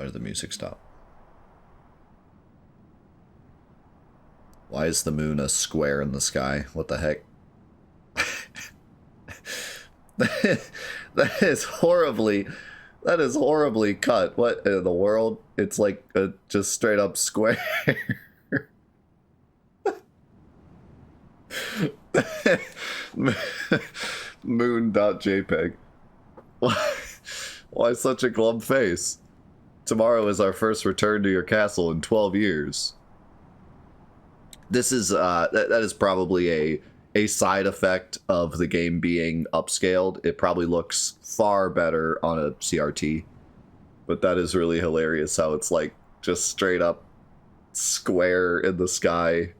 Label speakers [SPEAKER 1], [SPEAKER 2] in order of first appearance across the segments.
[SPEAKER 1] did the music stop? Why is the moon a square in the sky? What the heck? That is horribly... That is horribly cut. What in the world? It's like a just straight up square. Moon.jpg. Why such a glum face? Tomorrow is our first return to your castle in 12 years. This is, that is probably a side effect of the game being upscaled. It probably looks far better on a CRT. But that is really hilarious how it's like just straight up square in the sky.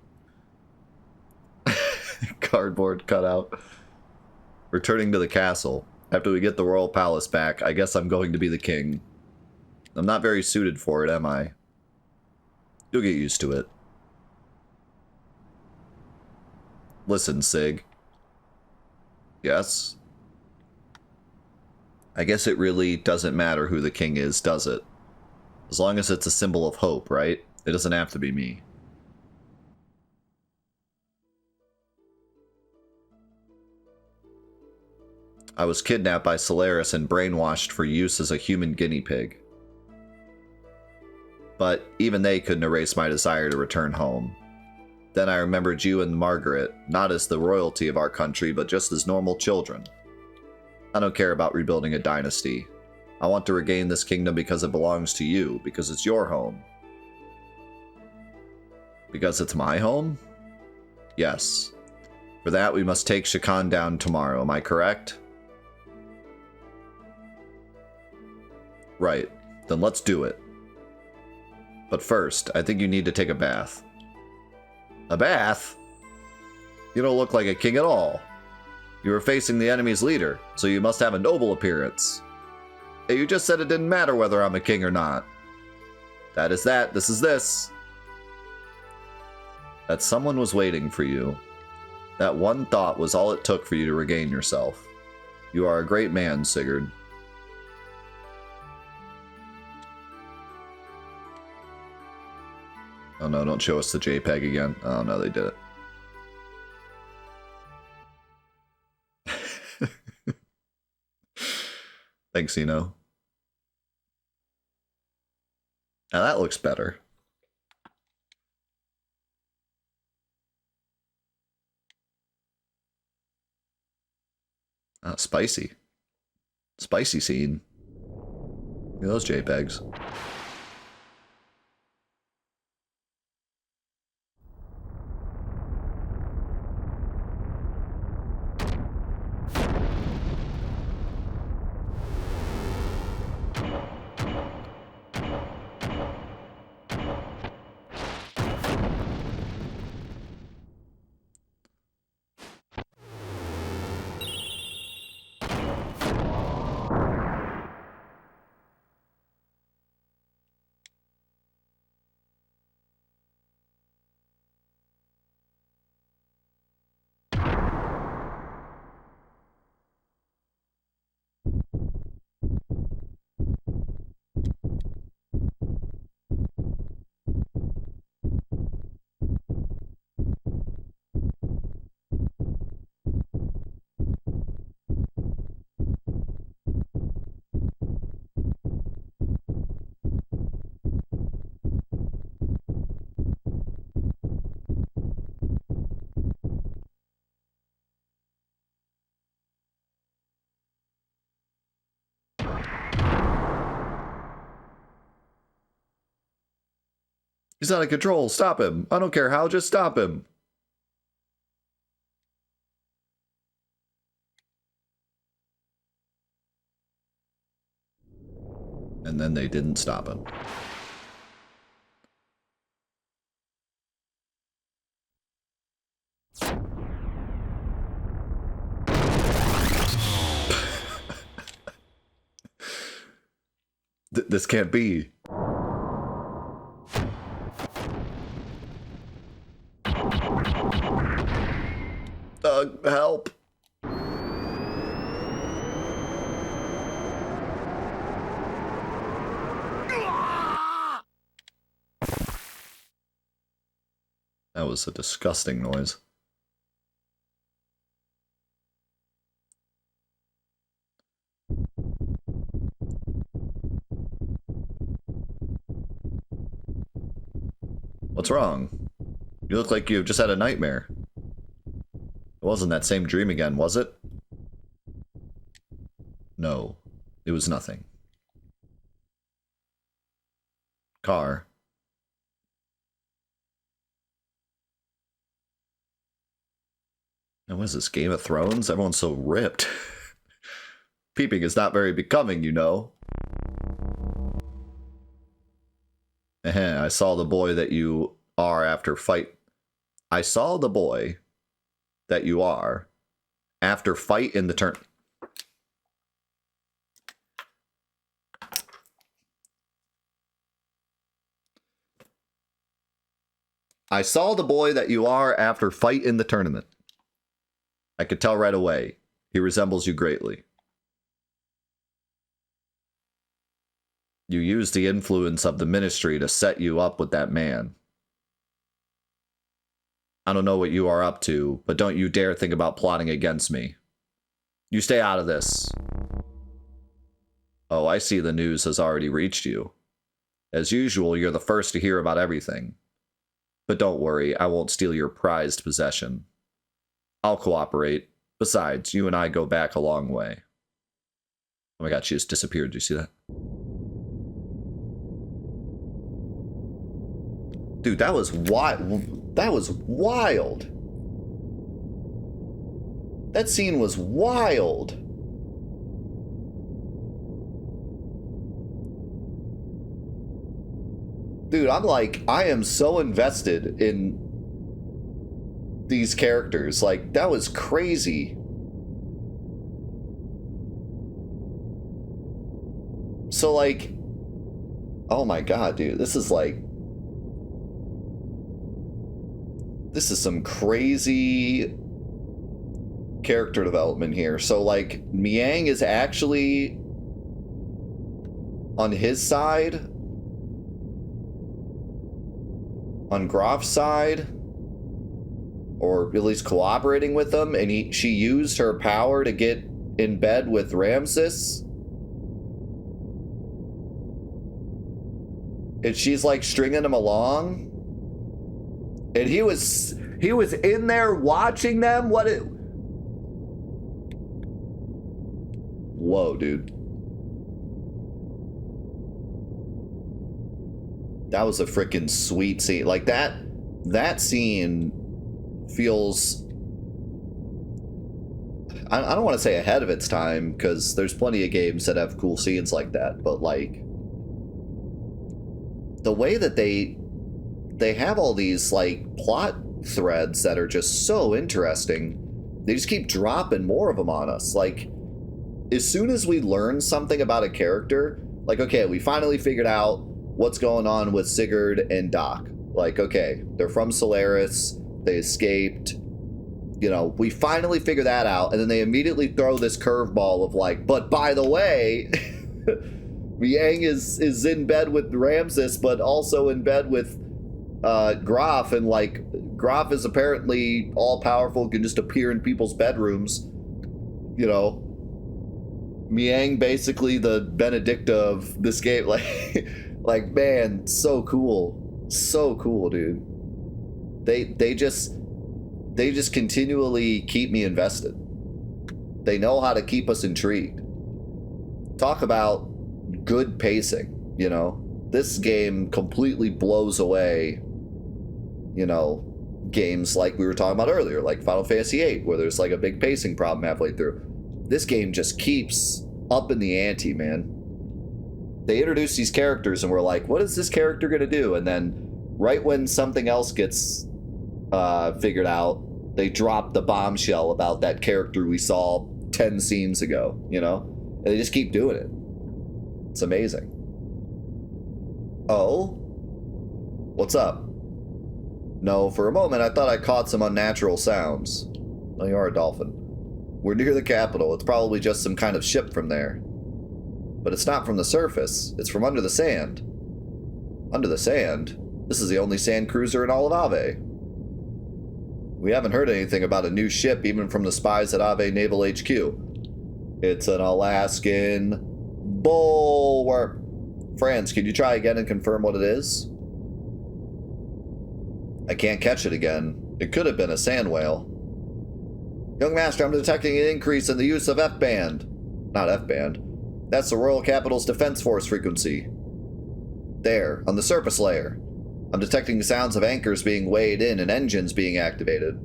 [SPEAKER 1] Cardboard cutout. Returning to the castle. After we get the royal palace back, I guess I'm going to be the king. I'm not very suited for it, am I? You'll get used to it. Listen, Sig. Yes? I guess it really doesn't matter who the king is, does it? As long as it's a symbol of hope, right? It doesn't have to be me. I was kidnapped by Solaris and brainwashed for use as a human guinea pig. But even they couldn't erase my desire to return home. Then I remembered you and Margaret, not as the royalty of our country, but just as normal children. I don't care about rebuilding a dynasty. I want to regain this kingdom because it belongs to you, because it's your home. Because it's my home? Yes. For that, we must take Shakan down tomorrow, am I correct? Right. Then let's do it. But first, I think you need to take a bath. A bath? You don't look like a king at all. You were facing the enemy's leader, so you must have a noble appearance. Hey, you just said it didn't matter whether I'm a king or not. That is that, this is this. That someone was waiting for you. That one thought was all it took for you to regain yourself. You are a great man, Sigurd. Oh no, don't show us the JPEG again. Oh no, they did it. Thanks, Xeno. Now that looks better. Spicy. Spicy scene. Look at those JPEGs. He's out of control. Stop him. I don't care how, just stop him. And then they didn't stop him. This can't be. Help. That was a disgusting noise. What's wrong? You look like you've just had a nightmare. It wasn't that same dream again, was it? No, it was nothing. Car. And what is this, Game of Thrones? Everyone's so ripped. Peeping is not very becoming, you know. I saw the boy that you are after fight. I saw the boy that you are after fight in the turn. I saw the boy that you are after fight in the tournament. I could tell right away. He resembles you greatly. You used the influence of the ministry to set you up with that man. I don't know what you are up to, but don't you dare think about plotting against me. You stay out of this. Oh, I see the news has already reached you. As usual, you're the first to hear about everything. But don't worry, I won't steal your prized possession. I'll cooperate. Besides, you and I go back a long way. Oh my god, she just disappeared. Did you see that? Dude, that was wild. That was wild. That scene was wild. Dude, I am so invested in these characters. Like, that was crazy. So, like, oh my god, dude, this is some crazy character development here. So, like, Miang is actually on his side, on Grof's side, or at least cooperating with them, and she used her power to get in bed with Ramses. And she's like stringing him along. And he was in there watching them. Whoa, dude. That was a freaking sweet scene. Like, that scene feels, I don't want to say ahead of its time, because there's plenty of games that have cool scenes like that, but like the way that they have all these like plot threads that are just so interesting. They just keep dropping more of them on us. Like, as soon as we learn something about a character, like, okay, we finally figured out what's going on with Sigurd and Doc. Like, okay, they're from Solaris, they escaped, you know, we finally figure that out, and then they immediately throw this curveball of like, but by the way, Miang is in bed with Ramses, but also in bed with Groff, and like, Groff is apparently all-powerful, can just appear in people's bedrooms, you know. Miang basically the Benedicta of this game. Like, man, so cool. So cool, dude. They just continually keep me invested. They know how to keep us intrigued. Talk about good pacing, you know. This game completely blows away, you know, games like we were talking about earlier, like Final Fantasy VIII, where there's like a big pacing problem halfway through. This game just keeps up in the ante, man. They introduce these characters and we're like, what is this character gonna do? And then right when something else gets figured out, they drop the bombshell about that character we saw 10 scenes ago, you know? And they just keep doing it. It's amazing. Oh? What's up? No, for a moment I thought I caught some unnatural sounds. Oh, you are a dolphin. We're near the capital. It's probably just some kind of ship from there. But it's not from the surface. It's from under the sand. Under the sand? This is the only sand cruiser in all of Ave. We haven't heard anything about a new ship, even from the spies at Ave Naval HQ. It's an Alaskan bulwark. Franz, can you try again and confirm what it is? I can't catch it again. It could have been a sand whale. Young Master, I'm detecting an increase in the use of F-band. Not F-band. That's the Royal Capital's Defense Force frequency. There, on the surface layer. I'm detecting sounds of anchors being weighed in and engines being activated.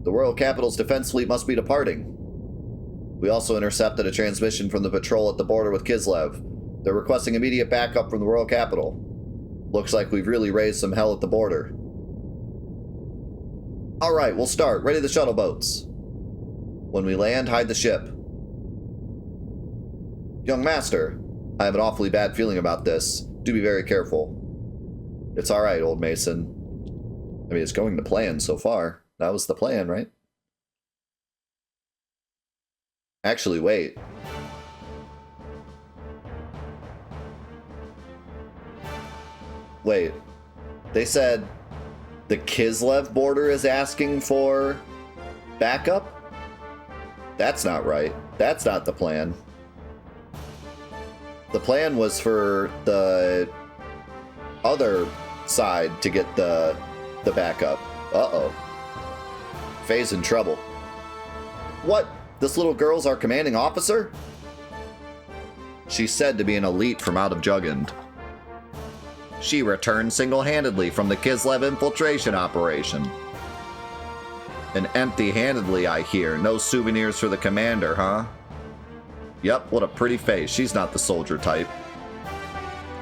[SPEAKER 1] The Royal Capital's defense fleet must be departing. We also intercepted a transmission from the patrol at the border with Kislev. They're requesting immediate backup from the Royal Capital. Looks like we've really raised some hell at the border. Alright, we'll start. Ready the shuttle boats. When we land, hide the ship. Young Master, I have an awfully bad feeling about this. Do be very careful. It's alright, old Mason. I mean, it's going to plan so far. That was the plan, right? Actually, wait. Wait. They said the Kislev border is asking for backup? That's not right. That's not the plan. The plan was for the other side to get the backup. Uh-oh. Faye's in trouble. What? This little girl's our commanding officer? She's said to be an elite from out of Juggand. She returned single-handedly from the Kislev infiltration operation. And empty-handedly, I hear. No souvenirs for the commander, huh? Yep, what a pretty face. She's not the soldier type.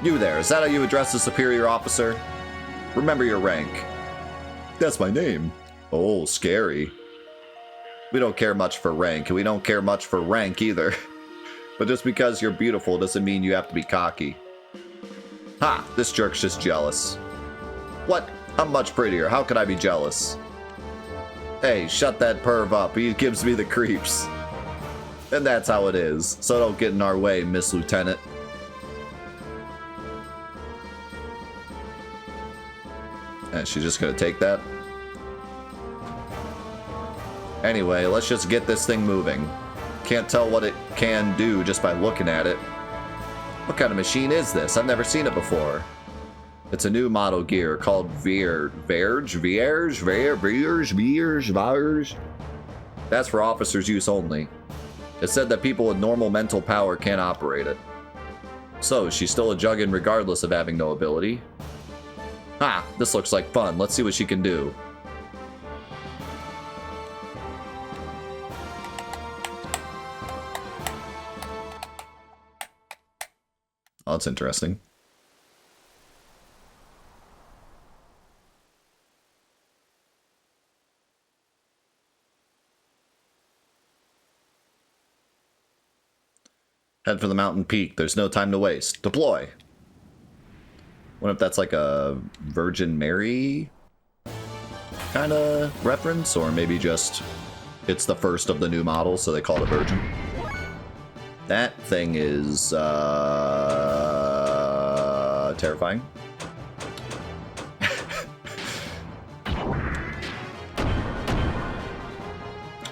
[SPEAKER 1] You there, is that how you address a superior officer? Remember your rank. That's my name. Oh, scary. We don't care much for rank, and we don't care much for rank either. But just because you're beautiful doesn't mean you have to be cocky. Ha! This jerk's just jealous. What? I'm much prettier. How could I be jealous? Hey, shut that perv up. He gives me the creeps. And that's how it is. So don't get in our way, Miss Lieutenant. And she's just gonna take that. Anyway, let's just get this thing moving. Can't tell what it can do just by looking at it. What kind of machine is this? I've never seen it before. It's a new model gear called Vierge. That's for officers' use only. It said that people with normal mental power can't operate it. So, she's still a Juggin regardless of having no ability. Ha! This looks like fun. Let's see what she can do. Oh, that's interesting. Head for the mountain peak. There's no time to waste. Deploy! Wonder if that's like a Virgin Mary kind of reference, or maybe just it's the first of the new model, so they call it a Virgin. That thing is terrifying.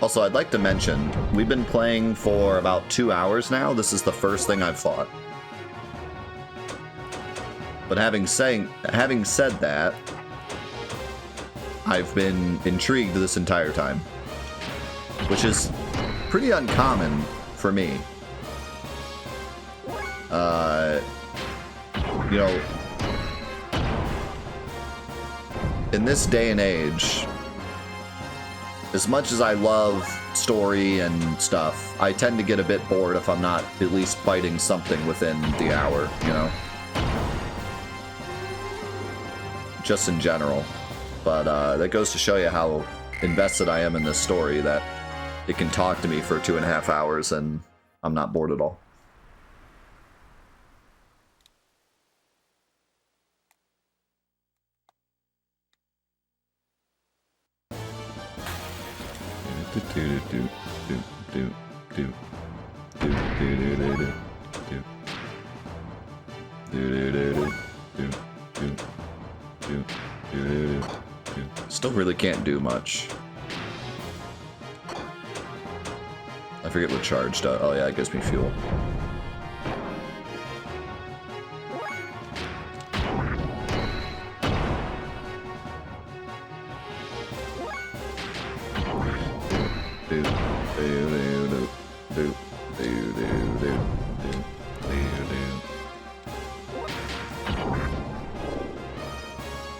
[SPEAKER 1] Also, I'd like to mention, we've been playing for about 2 hours now. This is the first thing I've fought. But having said that, I've been intrigued this entire time, which is pretty uncommon for me. You know, in this day and age, as much as I love story and stuff, I tend to get a bit bored if I'm not at least fighting something within the hour, you know? Just in general. But that goes to show you how invested I am in this story, that it can talk to me for 2.5 hours and I'm not bored at all. Still really can't do much. I forget what charge does. Oh yeah, it gives me fuel.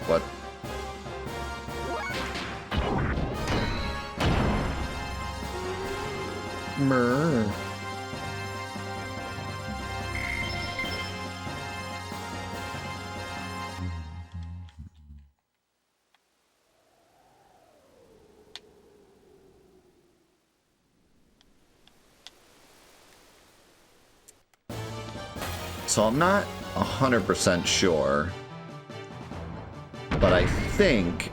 [SPEAKER 1] What? Murr. So I'm not 100% sure, but I think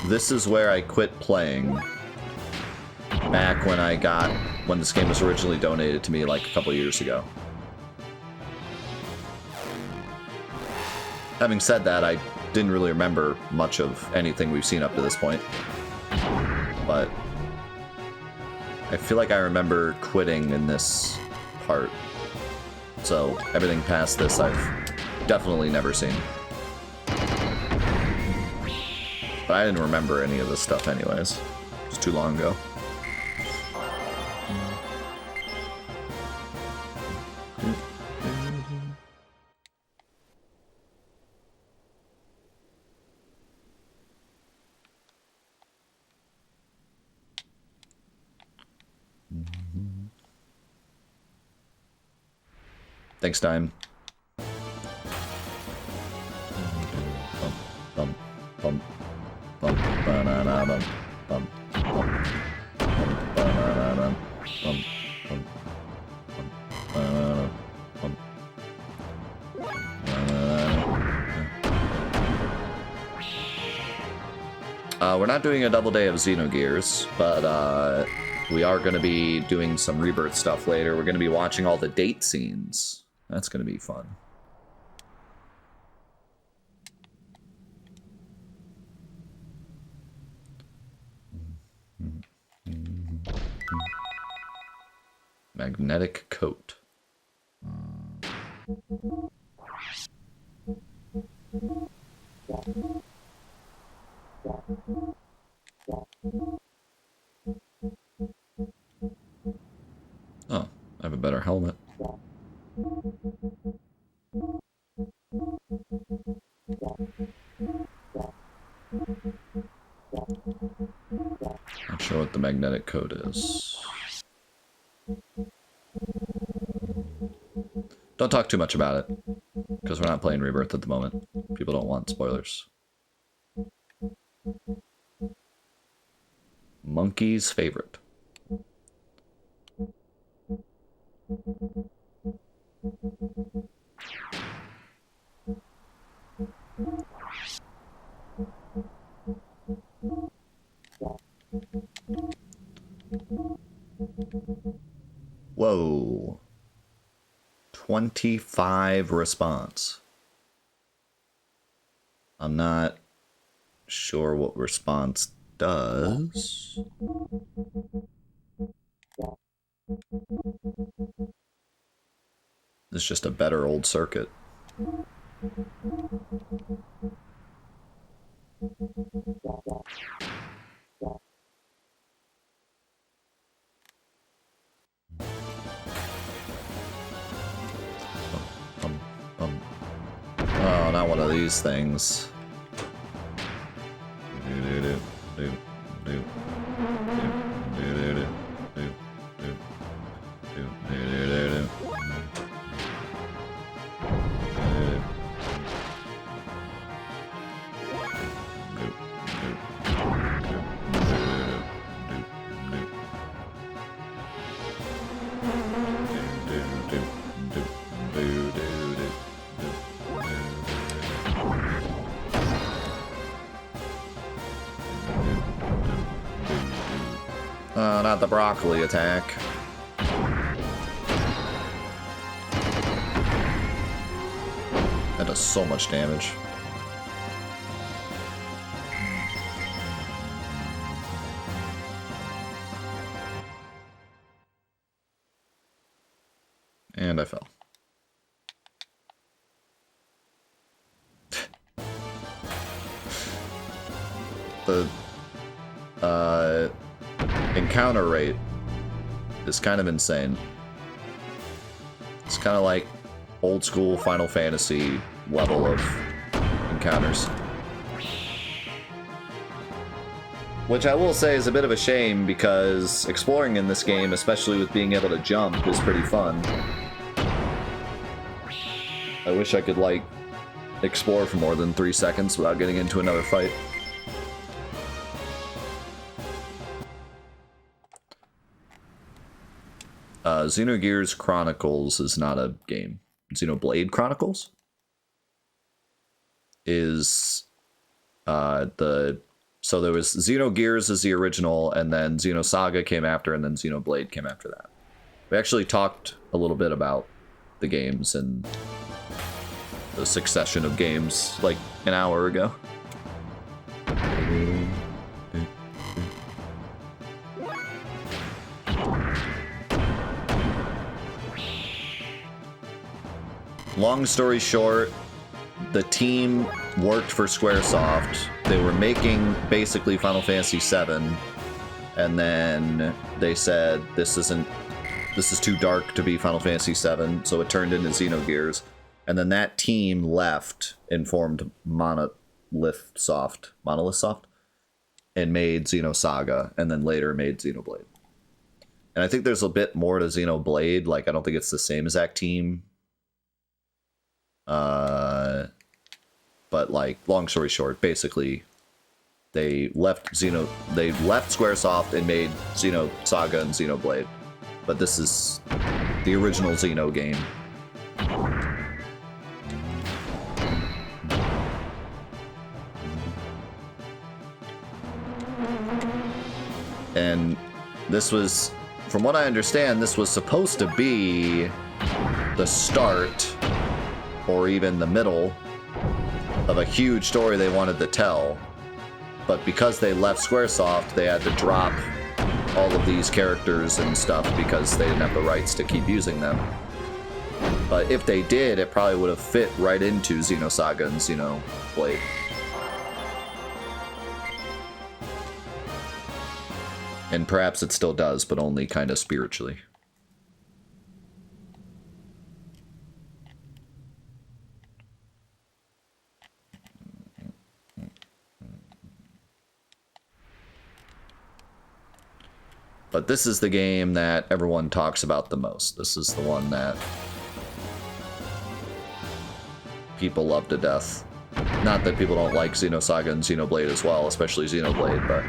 [SPEAKER 1] this is where I quit playing back when this game was originally donated to me like a couple years ago. Having said that, I didn't really remember much of anything we've seen up to this point, but I feel like I remember quitting in this part. So everything past this I've definitely never seen. But I didn't remember any of this stuff anyways. It's too long ago. Thanks, Time. We're not doing a double day of Xenogears, but we are going to be doing some Rebirth stuff later. We're going to be watching all the date scenes. That's going to be fun. Magnetic coat. Oh, I have a better helmet. Not sure what the magnetic coat is. Don't talk too much about it, because we're not playing Rebirth at the moment. People don't want spoilers. Monkey's favorite. Whoa. 25 response. I'm not sure what response does. It's just a better old circuit. Oh, not one of these things. Not the broccoli attack. That does so much damage. And I fell. The encounter rate is kind of insane. It's kind of like old school Final Fantasy level of encounters. Which I will say is a bit of a shame, because exploring in this game, especially with being able to jump, is pretty fun. I wish I could, like, explore for more than 3 seconds without getting into another fight. Xenogears Chronicles is not a game. Xenoblade Chronicles is so there was Xenogears as the original, and then Xenosaga came after, and then Xenoblade came after that. We actually talked a little bit about the games and the succession of games like an hour ago. Long story short, the team worked for Squaresoft. They were making basically Final Fantasy VII, and then they said this is too dark to be Final Fantasy VII, so it turned into Xenogears. And then that team left and formed Monolith Soft, and made Xenosaga, and then later made Xenoblade. And I think there's a bit more to Xenoblade. Like, I don't think it's the same exact team. But like, long story short, basically, they left Squaresoft and made Xenosaga and Xenoblade. But this is the original Xeno game. And this was, from what I understand, this was supposed to be the start, or even the middle, of a huge story they wanted to tell. But because they left Squaresoft, they had to drop all of these characters and stuff because they didn't have the rights to keep using them. But if they did, it probably would have fit right into Xenosaga and Xenoblade. And perhaps it still does, but only kind of spiritually. But this is the game that everyone talks about the most. This is the one that people love to death. Not that people don't like Xenosaga and Xenoblade as well, especially Xenoblade, but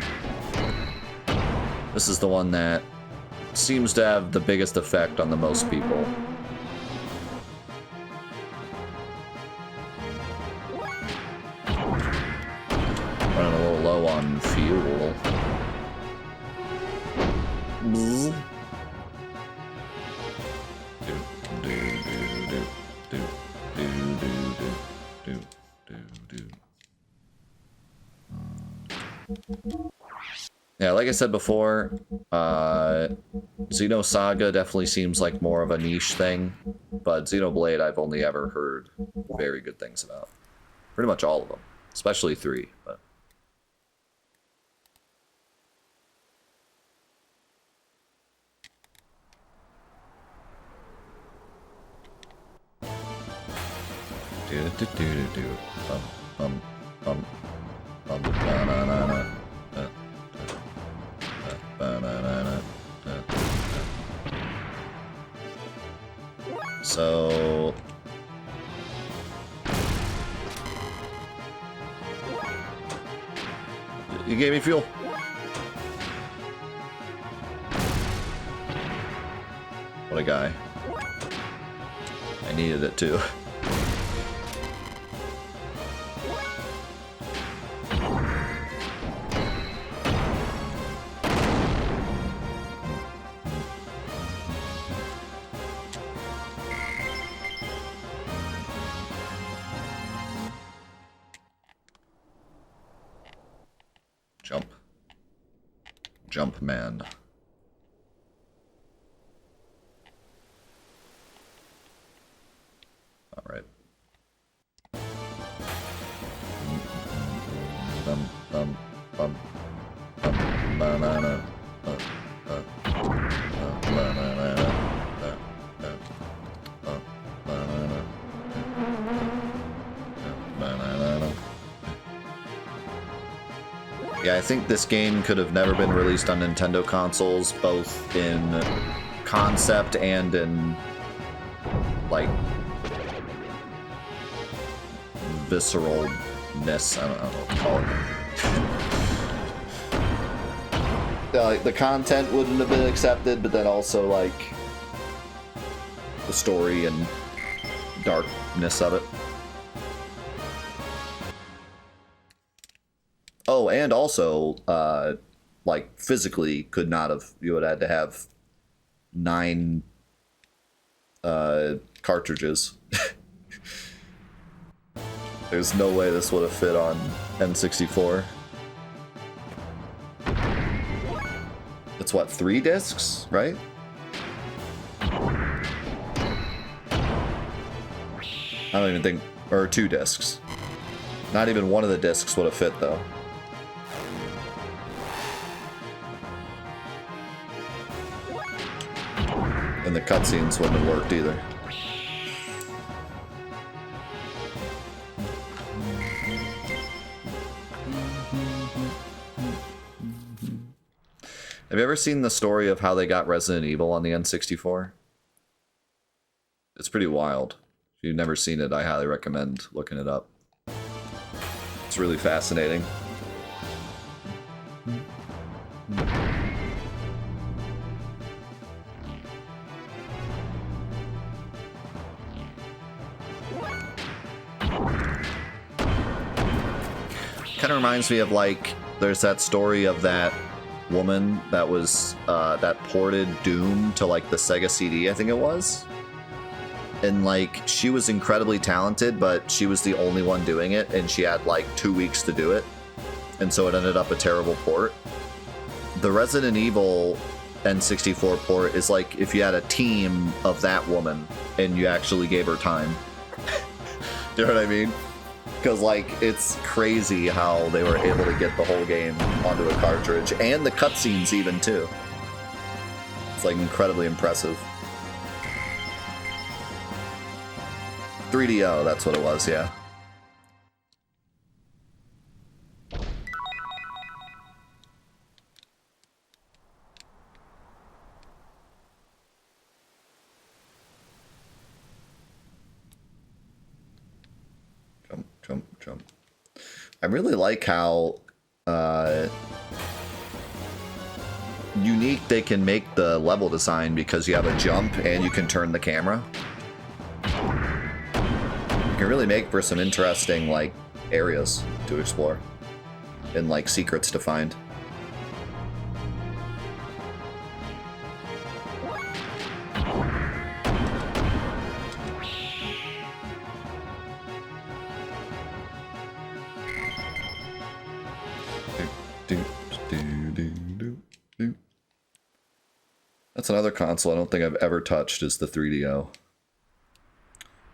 [SPEAKER 1] this is the one that seems to have the biggest effect on the most people. Running a little low on fuel. Yeah, like I said before, Xenosaga definitely seems like more of a niche thing, but Xenoblade I've only ever heard very good things about. Pretty much all of them, especially 3, but... So you gave me fuel. What a guy. I needed it too. Jump man. right. Banana. Yeah, I think this game could have never been released on Nintendo consoles, both in concept and in, like, visceralness. I don't know what to call it. Like, the content wouldn't have been accepted, but then also, like, the story and darkness of it. Oh, and also, like, physically could not have, you would have had to have 9 cartridges. There's no way this would have fit on N64. It's what, 3 discs, right? I don't even think, or 2 discs. Not even one of the discs would have fit, though. And the cutscenes wouldn't have worked either. Have you ever seen the story of how they got Resident Evil on the N64? It's pretty wild. If you've never seen it, I highly recommend looking it up. It's really fascinating. Kind of reminds me of, like, there's that story of that woman that was that ported Doom to, like, the Sega CD, I think it was. And, like, she was incredibly talented, but she was the only one doing it, and she had, like, 2 weeks to do it. And so it ended up a terrible port. The Resident Evil N64 port is like if you had a team of that woman and you actually gave her time. Do you know what I mean? Because, like, it's crazy how they were able to get the whole game onto a cartridge, and the cutscenes even, too. It's, like, incredibly impressive. 3DO, that's what it was, yeah. Jump. I really like how unique they can make the level design, because you have a jump and you can turn the camera. You can really make for some interesting, like, areas to explore and, like, secrets to find. That's another console I don't think I've ever touched, is the 3DO.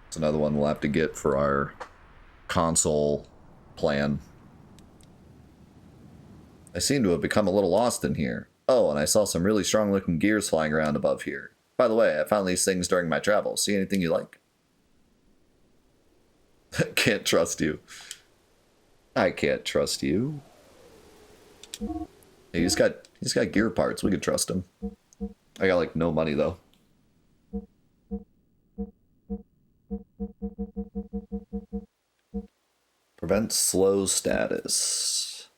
[SPEAKER 1] It's another one we'll have to get for our console plan. I seem to have become a little lost in here. Oh, and I saw some really strong looking gears flying around above here. By the way, I found these things during my travels. See anything you like? Can't trust you. I can't trust you. Hey, he's got gear parts. We could trust him. I got, like, no money, though. Prevent slow status.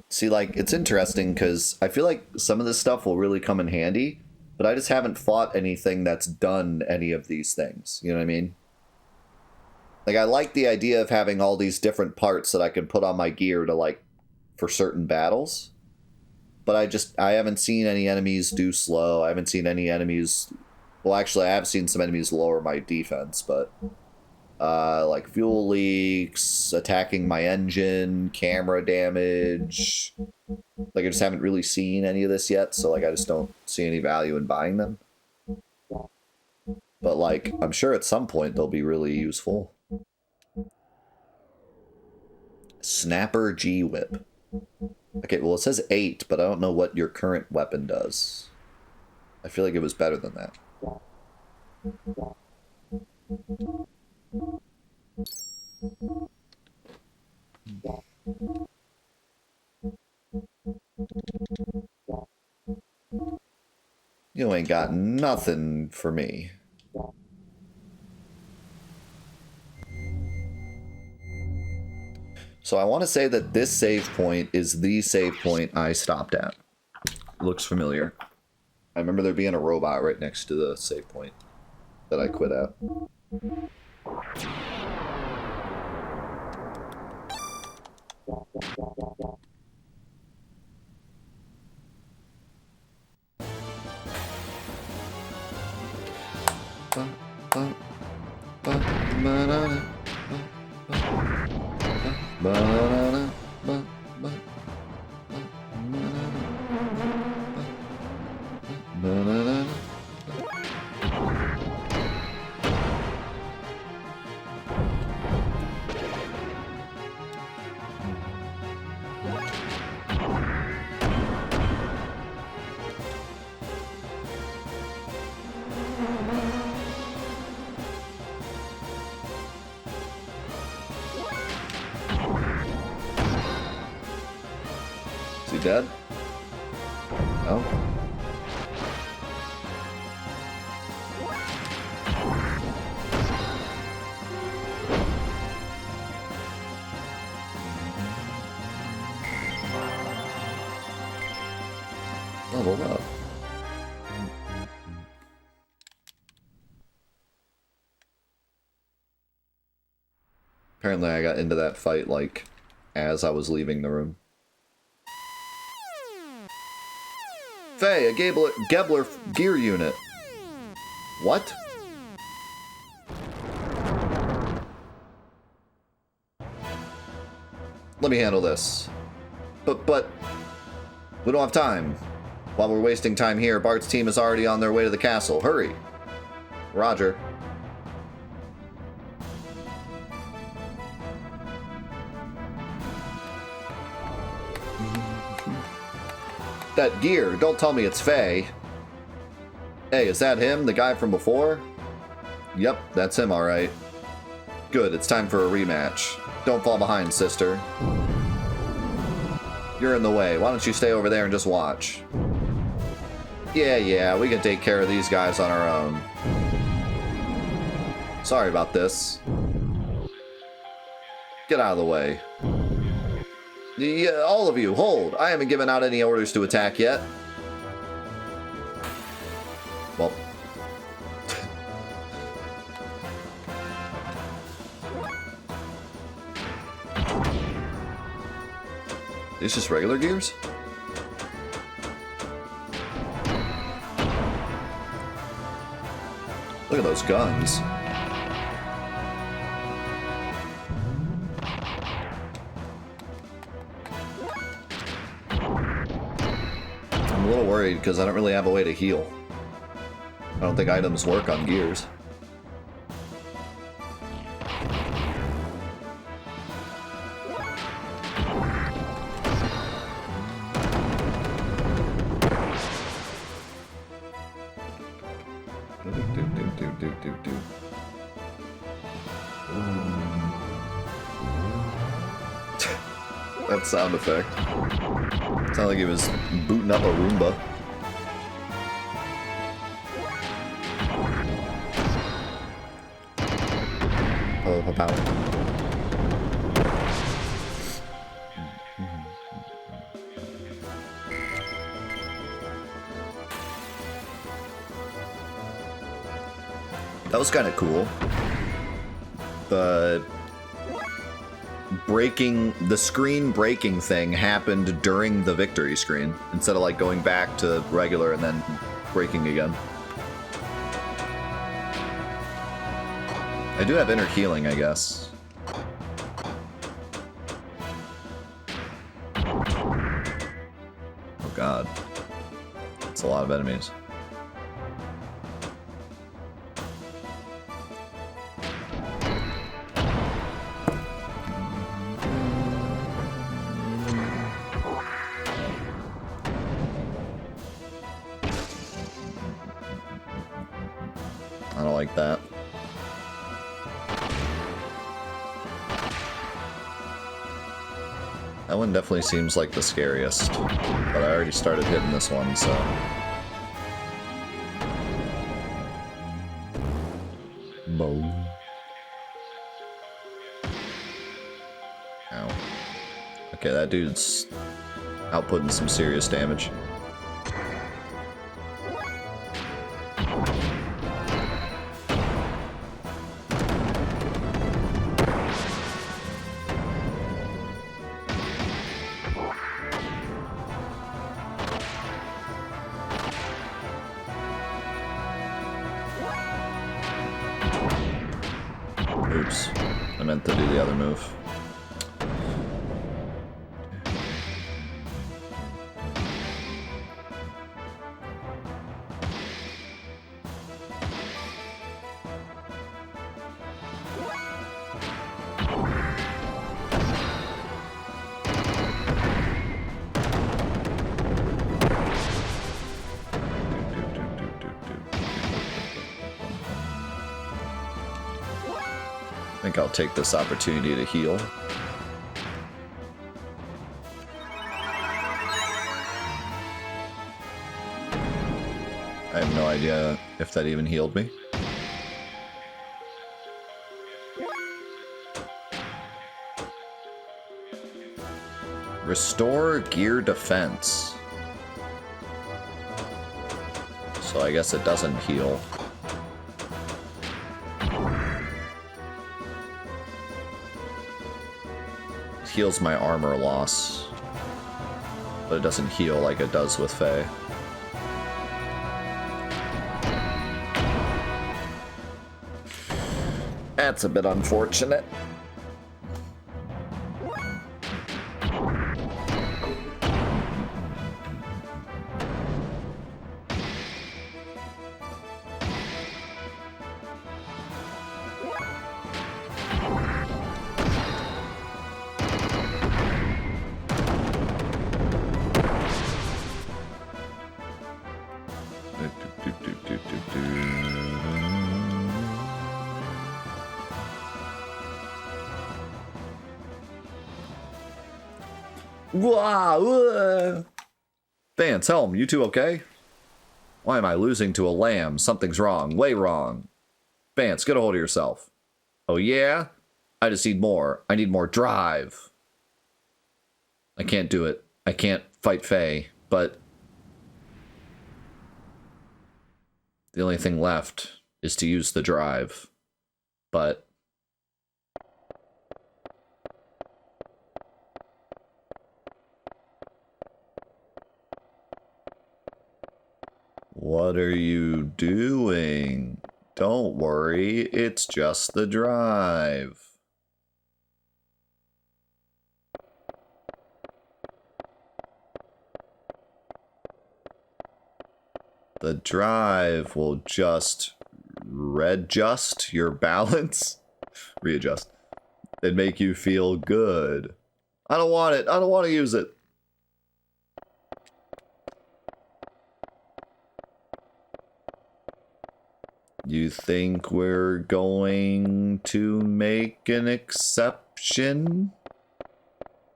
[SPEAKER 1] See, like, it's interesting because I feel like some of this stuff will really come in handy, but I just haven't fought anything that's done any of these things. You know what I mean? Like, I like the idea of having all these different parts that I can put on my gear to, like, for certain battles. But I haven't seen any enemies do slow. I haven't seen any enemies... Well, actually, I have seen some enemies lower my defense, but... like, fuel leaks, attacking my engine, camera damage, Like, I just haven't really seen any of this yet, so, like, I just don't see any value in buying them. But, like, I'm sure at some point they'll be really useful. Snapper G-Whip. Okay, well, it says 8, but I don't know what your current weapon does. I feel like it was better than that. You ain't got nothing for me. So I want to say that this save point is the save point I stopped at. Looks familiar. I remember there being a robot right next to the save point that I quit at. Is he dead? No. Leveled up. Apparently I got into that fight, like, as I was leaving the room. Faye, a Gebler gear unit. What? Let me handle this. But, we don't have time. While we're wasting time here, Bart's team is already on their way to the castle. Hurry. Roger. That gear, don't tell me it's Faye. Hey, is that him, the guy from before? Yep, that's him, alright. Good, it's time for a rematch. Don't fall behind, sister. You're in the way. Why don't you stay over there and just watch? Yeah, we can take care of these guys on our own. Sorry about this. Get out of the way. All of you, hold. I haven't given out any orders to attack yet. Well. These just regular gears? Look at those guns. I'm a little worried because I don't really have a way to heal. I don't think items work on gears. That sound effect. Sounded like he was booting up a Roomba. Oh, about. That was kind of cool. The screen breaking thing happened during the victory screen instead of like going back to regular and then breaking again. I do have inner healing, I guess. god. That's a lot of enemies. I don't like that. That one definitely seems like the scariest, but I already started hitting this one, so... Boom. Ow. Okay, that dude's outputting some serious damage. Oops. I meant to do the other move. I think I'll take this opportunity to heal. I have no idea if that even healed me. Restore gear defense. So I guess it doesn't heal. Heals my armor loss, but it doesn't heal like it does with Faye. That's a bit unfortunate. Vance, Helm, you two okay? Why am I losing to a lamb? Something's wrong. Way wrong. Vance, get a hold of yourself. Oh yeah? I just need more. I need more drive. I can't do it. I can't fight Faye, but... the only thing left is to use the drive. But... what are you doing? Don't worry, it's just the drive. The drive will just readjust your balance. Readjust. And make you feel good. I don't want it. I don't want to use it. You think we're going to make an exception?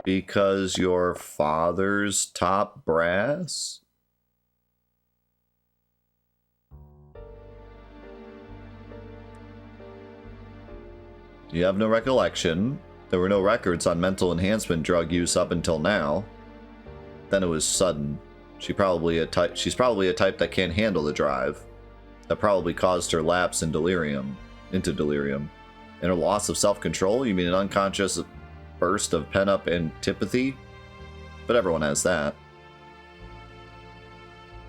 [SPEAKER 1] Because your father's top brass? You have no recollection. There were no records on mental enhancement drug use up until now. Then it was sudden. She's probably a type that can't handle the drive. That probably caused her lapse in delirium, into delirium. And her loss of self-control? You mean an unconscious burst of pent-up antipathy? But everyone has that.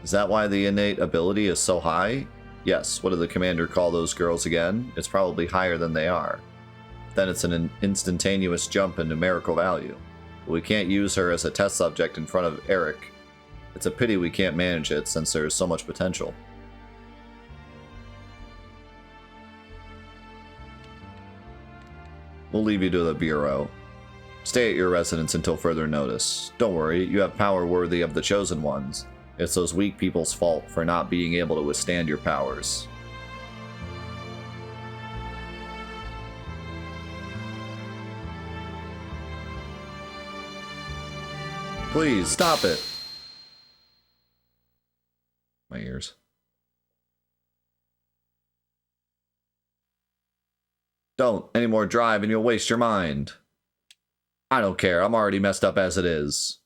[SPEAKER 1] Is that why the innate ability is so high? Yes. What did the commander call those girls again? It's probably higher than they are. Then it's an instantaneous jump in numerical value. But we can't use her as a test subject in front of Eric. It's a pity we can't manage it since there is so much potential. We'll leave you to the Bureau. Stay at your residence until further notice. Don't worry, you have power worthy of the Chosen Ones. It's those weak people's fault for not being able to withstand your powers. Please, stop it! My ears. Don't any more drive and you'll waste your mind. I don't care, I'm already messed up as it is.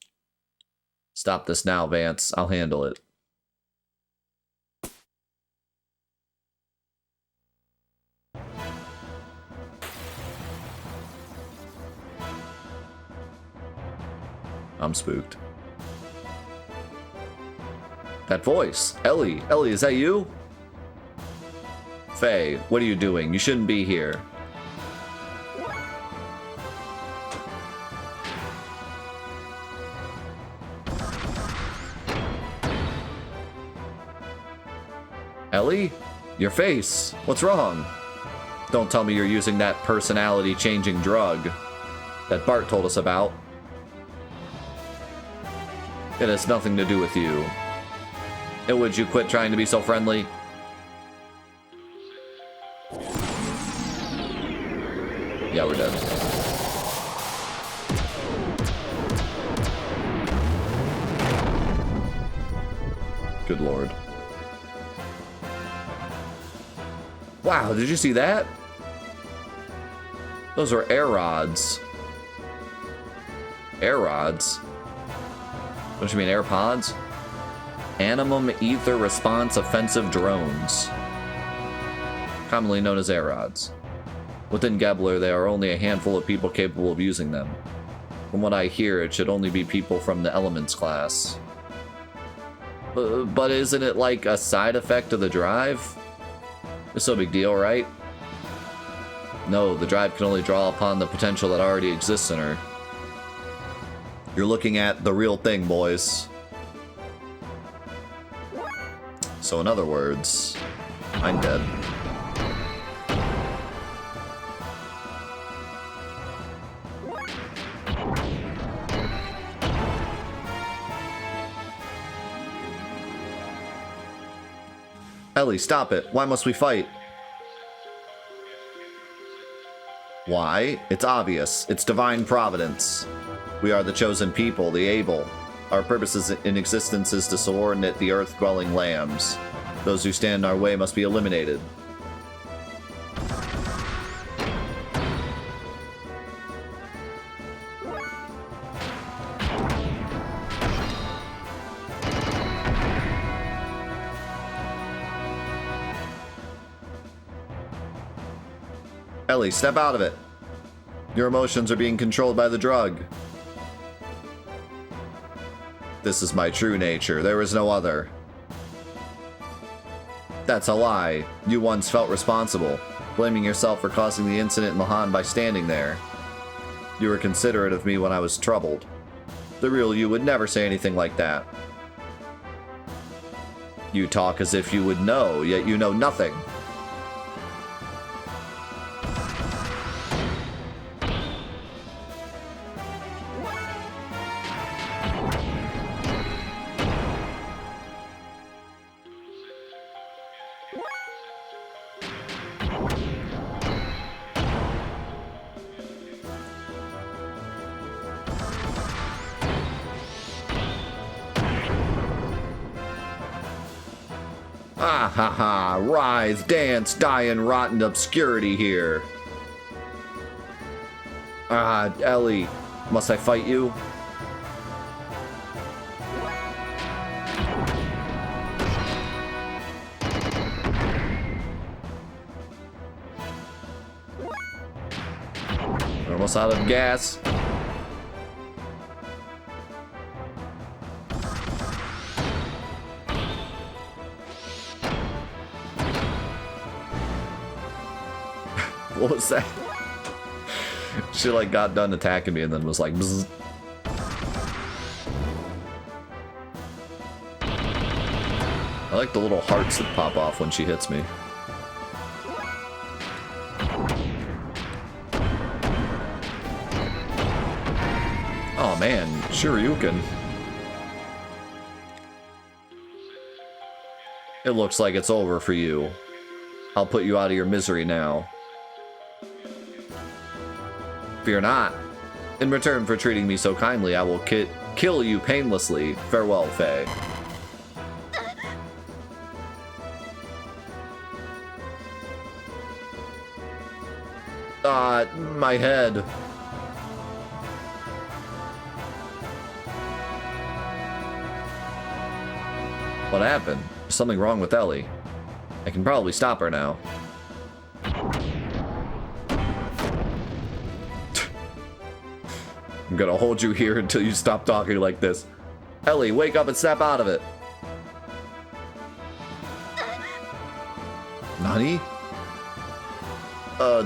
[SPEAKER 1] Stop this now, Vance. I'll handle it. I'm spooked. That voice! Ellie! Ellie, is that you? Faye, what are you doing? You shouldn't be here. Ellie? Your face! What's wrong? Don't tell me you're using that personality-changing drug that Bart told us about. It has nothing to do with you. And would you quit trying to be so friendly? Yeah, we're dead. Good lord. Wow, did you see that? Those are air rods. Air rods? Don't you mean AirPods? Animum Ether Response Offensive Drones. Commonly known as air rods. Within Gebler, there are only a handful of people capable of using them. From what I hear, it should only be people from the Elements class. But isn't it like a side effect of the drive? It's no big deal, right? No, the drive can only draw upon the potential that already exists in her. You're looking at the real thing, boys. So in other words, I'm dead. Ellie, stop it. Why must we fight? Why? It's obvious. It's divine providence. We are the chosen people, the able. Our purpose in existence is to subordinate the earth-dwelling lambs. Those who stand in our way must be eliminated. Ellie, step out of it. Your emotions are being controlled by the drug. This is my true nature. There is no other. That's a lie. You once felt responsible, blaming yourself for causing the incident in Mahan by standing there. You were considerate of me when I was troubled. The real you would never say anything like that. You talk as if you would know, yet you know nothing. Ah ha ha, writhe, dance, die in rotten obscurity here. Ah, Ellie, must I fight you? We're almost out of gas. What was that? She like got done attacking me and then was like, bzz. I like the little hearts that pop off when she hits me. Oh man, Shoryuken. It looks like it's over for you. I'll put you out of your misery now. Fear not. In return for treating me so kindly, I will kill you painlessly. Farewell, Faye. My head. What happened? There's something wrong with Ellie. I can probably stop her now. I'm gonna hold you here until you stop talking like this. Ellie, wake up and snap out of it. Nani?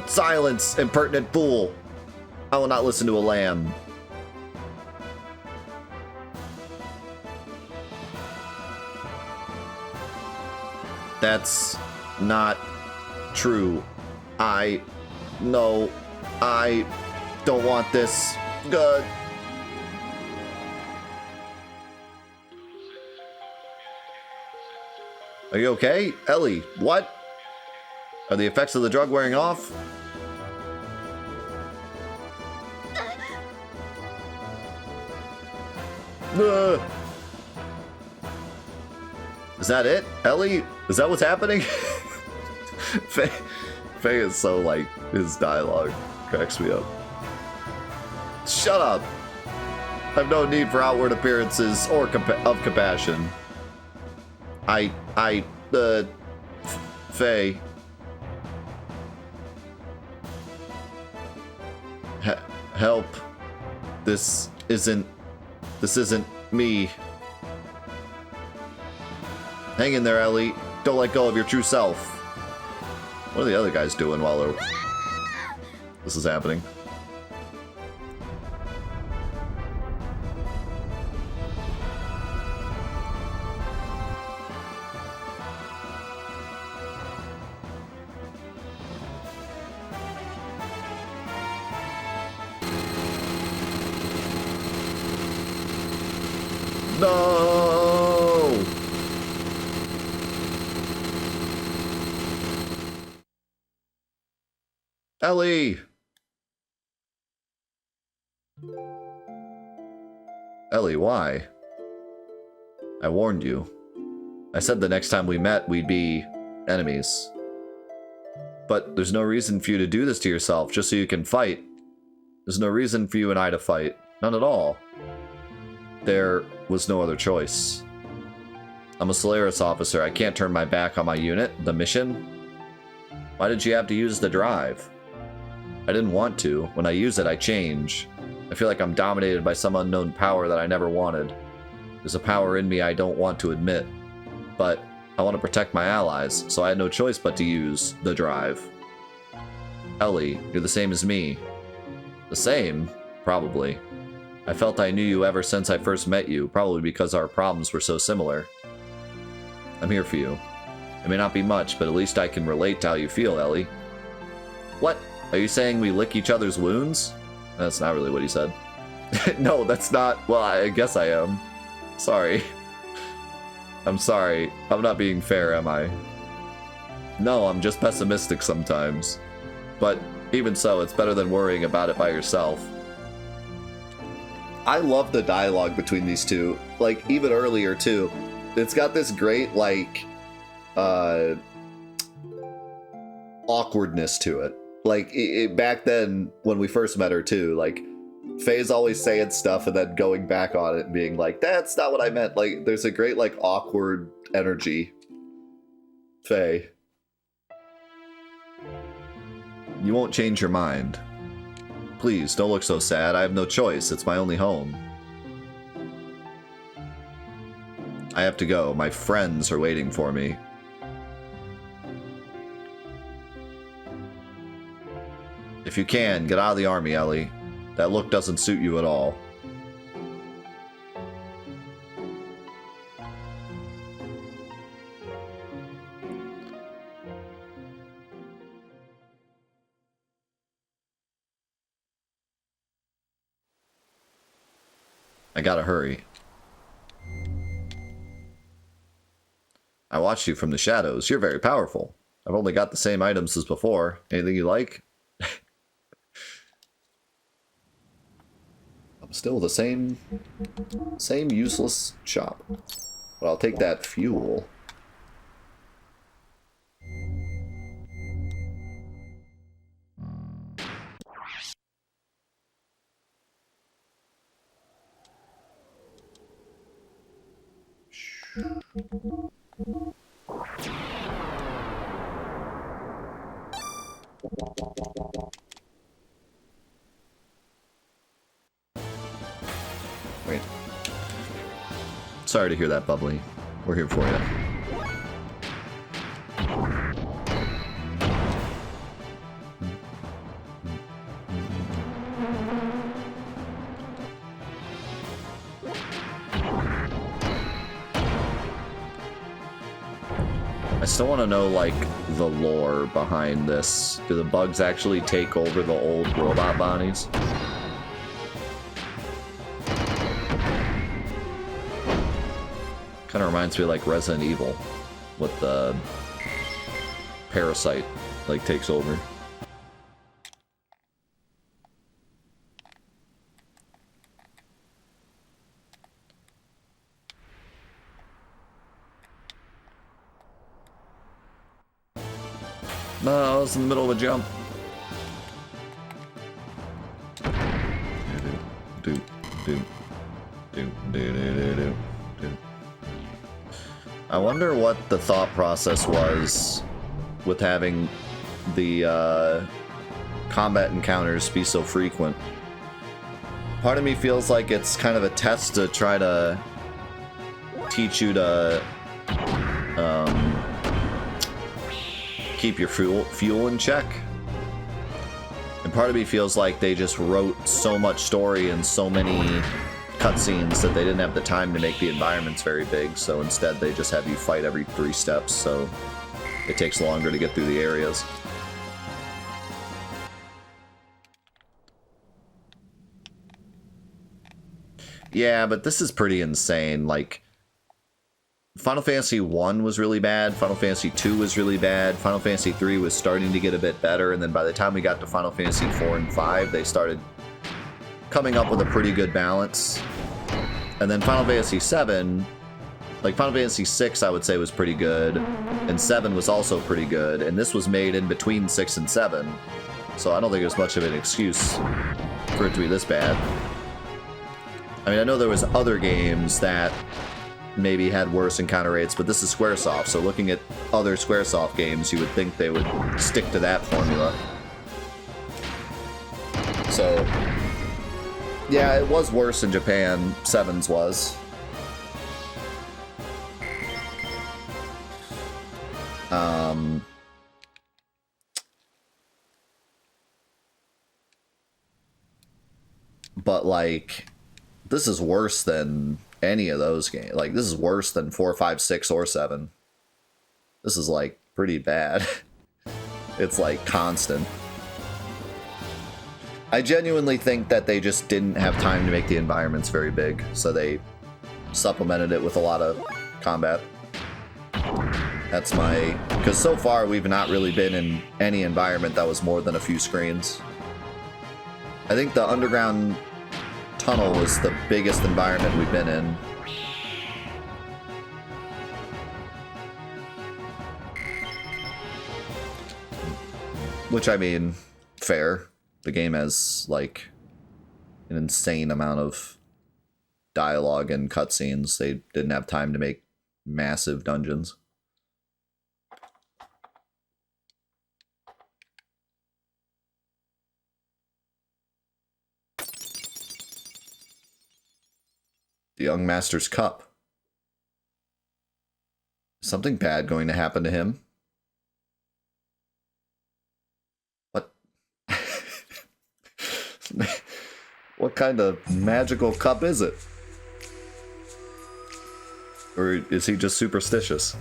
[SPEAKER 1] Silence, impertinent fool. I will not listen to a lamb. That's not true. No, I don't want this. Good. Are you okay? Ellie, what? Are the effects of the drug wearing off? Is that it? Ellie? Is that what's happening? Faye is so, like, his dialogue cracks me up. Shut up! I've no need for outward appearances or of compassion. Faye. Help. This isn't me. Hang in there, Ellie. Don't let go of your true self. What are the other guys doing while this is happening? No! Ellie! Ellie, why? I warned you. I said the next time we met, we'd be enemies. But there's no reason for you to do this to yourself just so you can fight. There's no reason for you and I to fight. None at all. There was no other choice. I'm a Solaris officer. I can't turn my back on my unit, the mission. Why did you have to use the drive? I didn't want to. When I use it, I change. I feel like I'm dominated by some unknown power that I never wanted. There's a power in me I don't want to admit. But I want to protect my allies, so I had no choice but to use the drive. Ellie, you're the same as me. The same? Probably. I felt I knew you ever since I first met you, probably because our problems were so similar. I'm here for you. It may not be much, but at least I can relate to how you feel, Ellie. What? Are you saying we lick each other's wounds? That's not really what he said. No, that's not... Well, I guess I am. Sorry. I'm sorry. I'm not being fair, am I? No, I'm just pessimistic sometimes. But even so, it's better than worrying about it by yourself. I love the dialogue between these two. Like, even earlier, too. It's got this great, like, awkwardness to it. Like, back then, when we first met her, too, like, Faye's always saying stuff and then going back on it and being like, that's not what I meant. Like, there's a great, like, awkward energy. Faye. You won't change your mind. Please, don't look so sad. I have no choice. It's my only home. I have to go. My friends are waiting for me. If you can, get out of the army, Ellie. That look doesn't suit you at all. I gotta hurry. I watched you from the shadows. You're very powerful. I've only got the same items as before. Anything you like? I'm still the same useless shop. But I'll take that fuel. Wait. Sorry to hear that, Bubbly. We're here for you. I still want to know, like, the lore behind this. Do the bugs actually take over the old robot bodies? Kind of reminds me of, like, Resident Evil, with the parasite, like, takes over. No, I was in the middle of a jump. I wonder what the thought process was with having the combat encounters be so frequent. Part of me feels like it's kind of a test to try to teach you to keep your fuel in check. And part of me feels like they just wrote so much story and so many cutscenes that they didn't have the time to make the environments very big, so instead they just have you fight every 3 steps, so it takes longer to get through the areas. Yeah, but this is pretty insane. Like, Final Fantasy 1 was really bad, Final Fantasy 2 was really bad, Final Fantasy 3 was starting to get a bit better, and then by the time we got to Final Fantasy 4 and 5, they started coming up with a pretty good balance. And then Final Fantasy 7, like Final Fantasy 6 I would say was pretty good, and 7 was also pretty good, and this was made in between 6 and 7, so I don't think there's much of an excuse for it to be this bad. I mean, I know there was other games that maybe had worse encounter rates, but this is Squaresoft, so looking at other Squaresoft games, you would think they would stick to that formula. So, yeah, it was worse in Japan, 7's was. But, like, this is worse than any of those games. Like, this is worse than 4, 5, 6, or 7. This is, like, pretty bad. It's, like, constant. I genuinely think that they just didn't have time to make the environments very big, so they supplemented it with a lot of combat. That's my... Because so far, we've not really been in any environment that was more than a few screens. I think the underground tunnel was the biggest environment we've been in. Which, I mean, fair. The game has, like, an insane amount of dialogue and cutscenes. They didn't have time to make massive dungeons. The Young Master's Cup. Something bad going to happen to him? What? What kind of magical cup is it? Or is he just superstitious?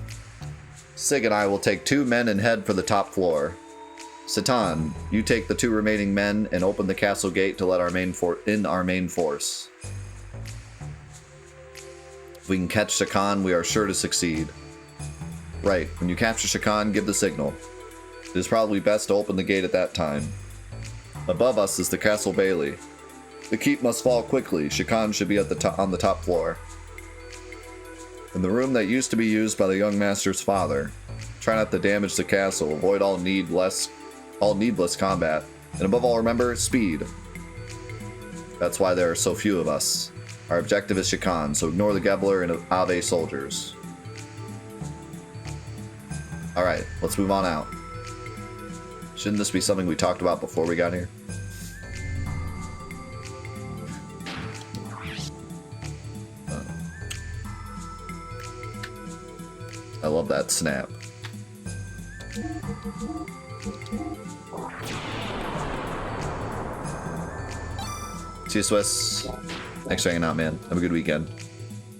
[SPEAKER 1] Sig and I will take 2 men and head for the top floor. Satan, you take the 2 remaining men and open the castle gate to let our main force. If we can catch Shakan, we are sure to succeed. Right, when you capture Shakan, give the signal. It is probably best to open the gate at that time. Above us is the Castle Bailey. The keep must fall quickly. Shakan should be at the on the top floor. In the room that used to be used by the young master's father. Try not to damage the castle. Avoid all needless combat. And above all, remember, speed. That's why there are so few of us. Our objective is Shakan, so ignore the Gebler and Ave soldiers. Alright, let's move on out. Shouldn't this be something we talked about before we got here? I love that snap. See you, Swiss. Thanks for hanging out, man. Have a good weekend.